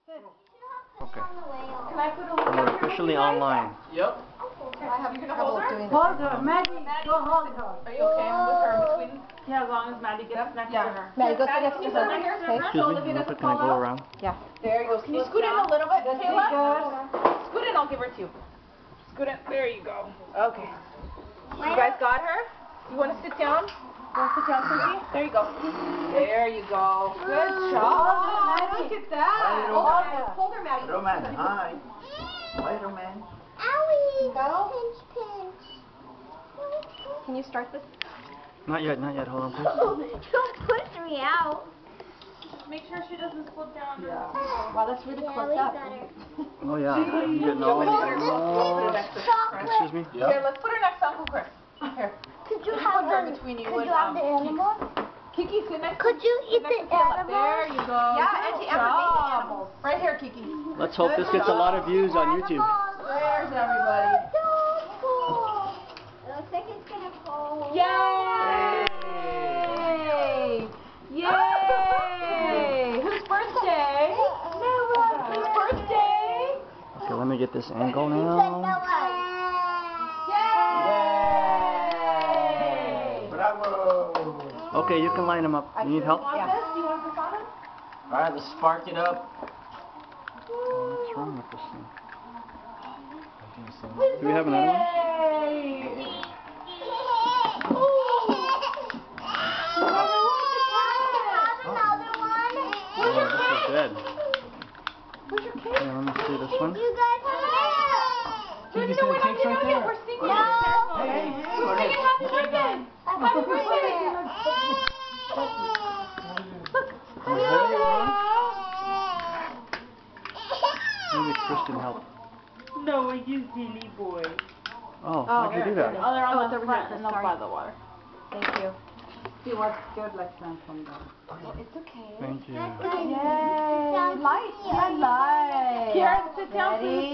Okay. Can I put a look We're officially online. Yep. I have trouble doing Hold her. Maddie, go hold her. Are you okay with her in between? Yeah, as long as Maddie gets next to her. Maddie, go sit next to her. Okay. Excuse me, real quick, can I go around? Yeah. There you go. Can you scoot in a little bit, Kayla? Good. Scoot in, I'll give her to you. Scoot in. There you go. Okay. You guys got her? You want to sit down? You want to sit down, Susie? There you go. There you go. Good job. Look at that. Hold her, Maddie. Roman, hi. Hi, Roman. Owie! Go. Pinch. Can you start this? Not yet, hold on please. Don't push me out. Make sure she doesn't slip down. Yeah. Wow, that's really Yeah, close we up. got her. Oh yeah, I'm getting all Put her in. next to Chris. Excuse me? Here, let's put her next to Uncle Chris. Here. Could you Just have put her the, between you could and, you have the animal? Kiki, sit next Could you eat the animal? There you go. Yeah, Auntie Emma made the animals. Right here, Kiki. Let's hope this gets a lot of views on YouTube. There's everybody. It looks like it's gonna fall. Yay! Yay! Whose birthday? Whose birthday? Okay, let me get this angle now. Yay! Bravo. Okay, you can line them up. You need help? Do you want this on it? Alright, let's spark it up. What's wrong with this thing? Do we have another one? Yay! Oh, this is dead. Where's your cake? Okay, let me see this one. You guys have No, we're not done yet. We're singing. No. Hey, We're singing happy birthday. Happy birthday. Can I hold it wrong? Maybe Chris can help. No, you silly boy. Oh, how'd you do that? Oh, they're on it's the over front here. and they'll Sorry. by the water. Thank you. She was good like that from there. It's okay. Thank you. Yay! Light. Yeah, light. Here, sit down, please.